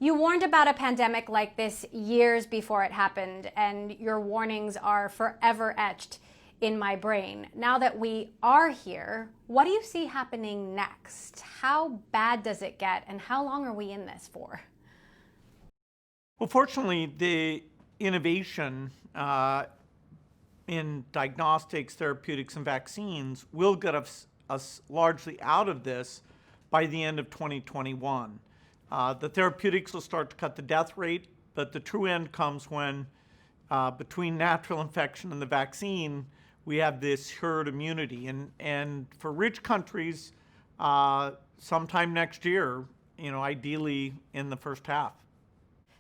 You warned about a pandemic like this years before it happened, and your warnings are forever etched in my brain. Now that we are here, what do you see happening next? How bad does it get, and how long are we in this for? Well, fortunately, the innovation in diagnostics, therapeutics, and vaccines will get us largely out of this by the end of 2021. The therapeutics will start to cut the death rate, but the true end comes when between natural infection and the vaccine, we have this herd immunity. And for rich countries, sometime next year, ideally in the first half.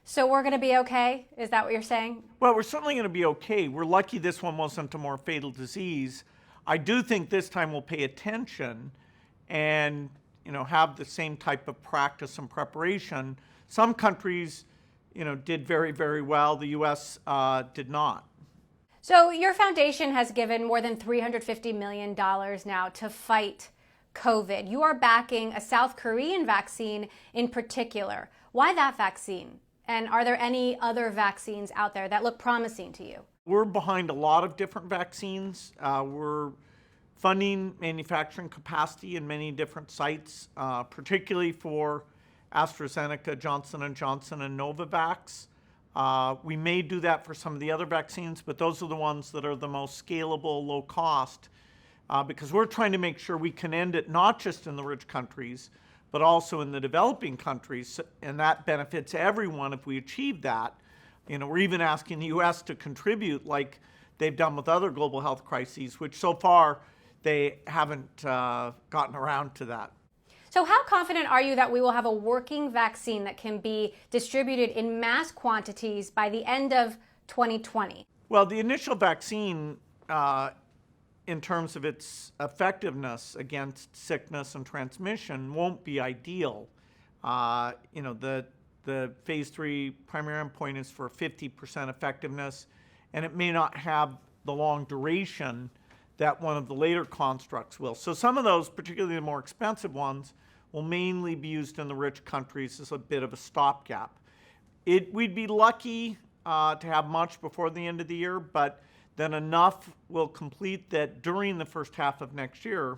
So we're going to be okay? Is that what you're saying? Well, we're certainly going to be okay. We're lucky this one wasn't a more fatal disease. I do think this time we'll pay attention and have the same type of practice and preparation. Some countries, did very, very well. The U.S. Did not. So your foundation has given more than $350 million now to fight COVID. You are backing a South Korean vaccine in particular. Why that vaccine? And are there any other vaccines out there that look promising to you? We're behind a lot of different vaccines. We're funding manufacturing capacity in many different sites, particularly for AstraZeneca, Johnson & Johnson, and Novavax. We may do that for some of the other vaccines, but those are the ones that are the most scalable, low cost, because we're trying to make sure we can end it not just in the rich countries, but also in the developing countries, and that benefits everyone if we achieve that. We're even asking the U.S. to contribute like they've done with other global health crises, which so far they haven't gotten around to that. So how confident are you that we will have a working vaccine that can be distributed in mass quantities by the end of 2020? Well, the initial vaccine, in terms of its effectiveness against sickness and transmission, won't be ideal. The phase 3 primary endpoint is for 50% effectiveness, and it may not have the long duration that one of the later constructs will. So some of those, particularly the more expensive ones, will mainly be used in the rich countries as a bit of a stopgap. We'd be lucky to have much before the end of the year, but then enough will complete that during the first half of next year,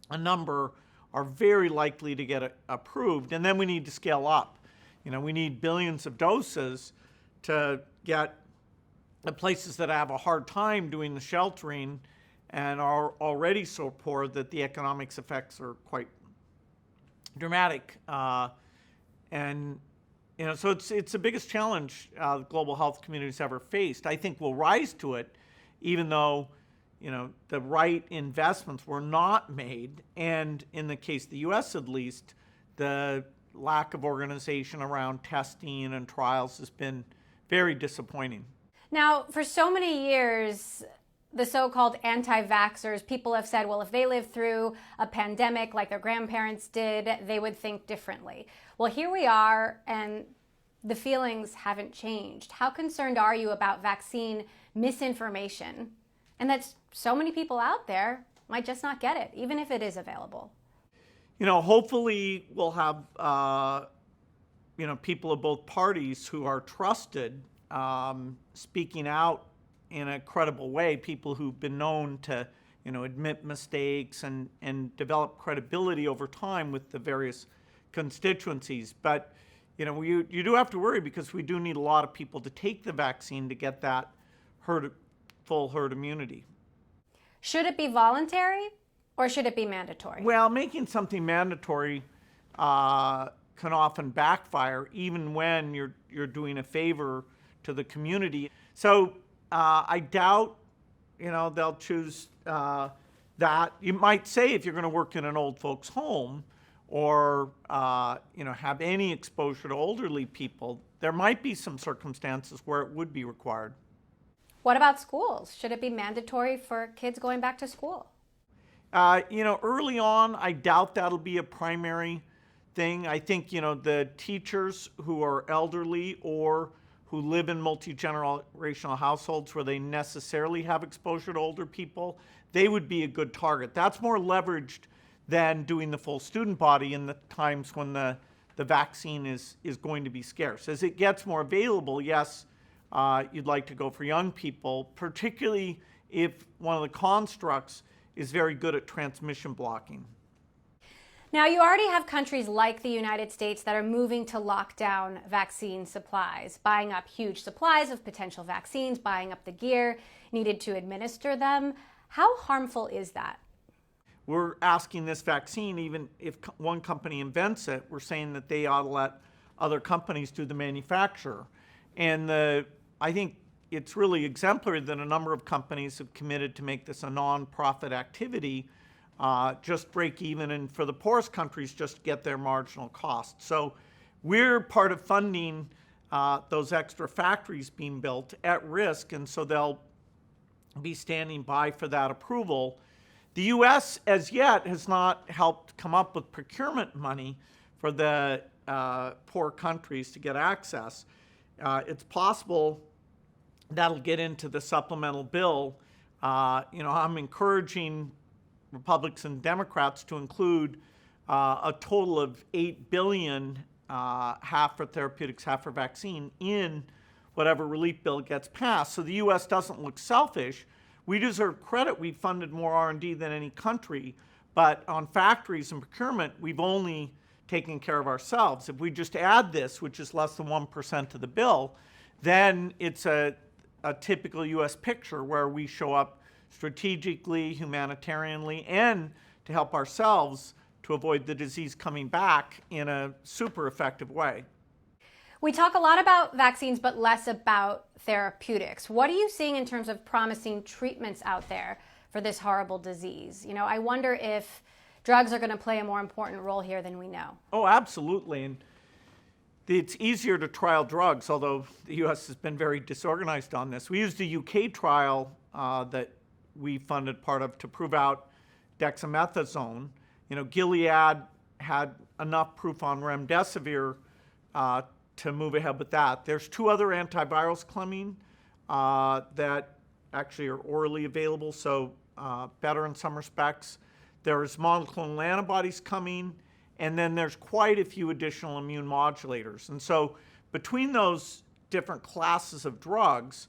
a number are very likely to get approved, and then we need to scale up. We need billions of doses to get the places that have a hard time doing the sheltering and are already so poor that the economics effects are quite dramatic. So it's the biggest challenge the global health community's ever faced. I think we'll rise to it, even though the right investments were not made, and in the case of the U.S. at least, the lack of organization around testing and trials has been very disappointing. Now, for so many years, the so-called anti-vaxxers, people have said, well, if they lived through a pandemic like their grandparents did, they would think differently. Well, here we are, and the feelings haven't changed. How concerned are you about vaccine misinformation, and that so many people out there might just not get it, even if it is available? Hopefully we'll have, people of both parties who are trusted, speaking out in a credible way, people who've been known to, admit mistakes and develop credibility over time with the various constituencies. But, you do have to worry, because we do need a lot of people to take the vaccine to get that full herd immunity. Should it be voluntary or should it be mandatory? Well, making something mandatory can often backfire, even when you're doing a favor to the community. So I doubt, they'll choose that. You might say if you're going to work in an old folks' home or, have any exposure to elderly people, there might be some circumstances where it would be required. What about schools? Should it be mandatory for kids going back to school? Early on, I doubt that'll be a primary thing. I think, the teachers who are elderly or who live in multi-generational households where they necessarily have exposure to older people, they would be a good target. That's more leveraged than doing the full student body in the times when the the vaccine is going to be scarce. As it gets more available, yes, you'd like to go for young people, particularly if one of the constructs is very good at transmission blocking. Now, you already have countries like the United States that are moving to lock down vaccine supplies, buying up huge supplies of potential vaccines, buying up the gear needed to administer them. How harmful is that? We're asking this vaccine, even if one company invents it, we're saying that they ought to let other companies do the manufacture. And I think it's really exemplary that a number of companies have committed to make this a non-profit activity, just break even, and for the poorest countries, just get their marginal cost. So we're part of funding those extra factories being built at risk, and so they'll be standing by for that approval. The U.S. as yet has not helped come up with procurement money for the poor countries to get access. It's possible that'll get into the supplemental bill. I'm encouraging Republicans and Democrats to include a total of $8 billion, half for therapeutics, half for vaccine, in whatever relief bill gets passed. So the U.S. doesn't look selfish. We deserve credit. We've funded more R&D than any country, but on factories and procurement, we've only taken care of ourselves. If we just add this, which is less than 1% of the bill, then it's a typical U.S. picture where we show up strategically, humanitarianly, and to help ourselves to avoid the disease coming back in a super effective way. We talk a lot about vaccines, but less about therapeutics. What are you seeing in terms of promising treatments out there for this horrible disease? I wonder if drugs are going to play a more important role here than we know. Oh, absolutely. And it's easier to trial drugs, although the U.S. has been very disorganized on this. We used a UK trial that we funded part of to prove out dexamethasone. Gilead had enough proof on remdesivir to move ahead with that. There's two other antivirals coming that actually are orally available, so better in some respects. There's monoclonal antibodies coming, and then there's quite a few additional immune modulators. And so between those different classes of drugs,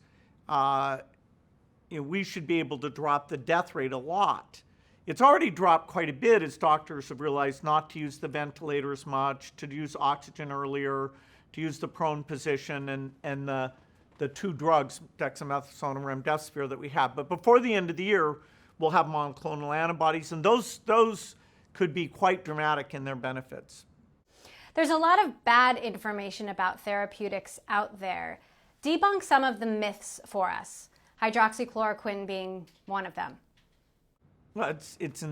we should be able to drop the death rate a lot. It's already dropped quite a bit as doctors have realized not to use the ventilator as much, to use oxygen earlier, to use the prone position, and the two drugs, dexamethasone and remdesivir, that we have. But before the end of the year, we'll have monoclonal antibodies, and those could be quite dramatic in their benefits. There's a lot of bad information about therapeutics out there. Debunk some of the myths for us, hydroxychloroquine being one of them. Well, this is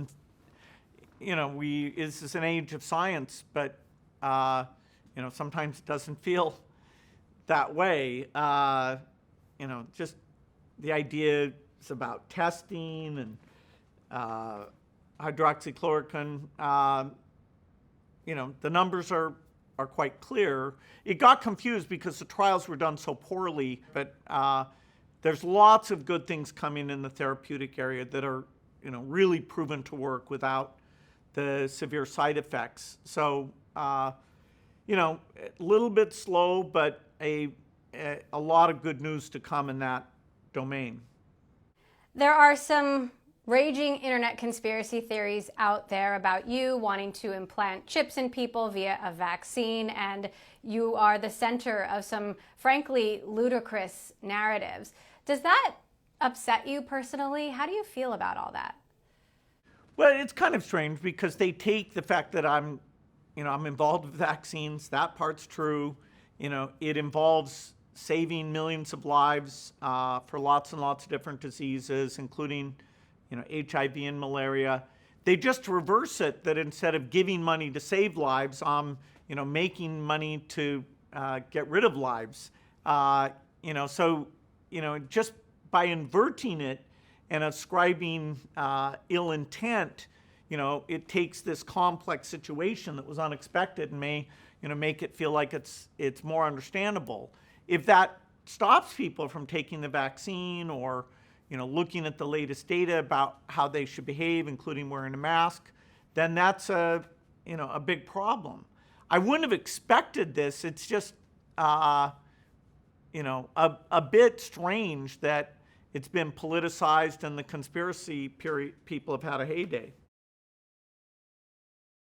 an age of science, but sometimes it doesn't feel that way. Just the idea is about testing and hydroxychloroquine. The numbers are quite clear. It got confused because the trials were done so poorly, but there's lots of good things coming in the therapeutic area that are really proven to work without the severe side effects. So, a little bit slow, but a lot of good news to come in that domain. There are some raging internet conspiracy theories out there about you wanting to implant chips in people via a vaccine, and you are the center of some, frankly, ludicrous narratives. Does that upset you personally? How do you feel about all that? Well, it's kind of strange because they take the fact that I'm involved with vaccines. That part's true. It involves saving millions of lives for lots and lots of different diseases, including, HIV and malaria. They just reverse it, that instead of giving money to save lives, I'm, making money to get rid of lives. Just by inverting it and ascribing ill intent, it takes this complex situation that was unexpected and may, make it feel like it's more understandable. If that stops people from taking the vaccine or, looking at the latest data about how they should behave, including wearing a mask, then that's a big problem. I wouldn't have expected this. It's just, you know, a bit strange that it's been politicized and the conspiracy people have had a heyday.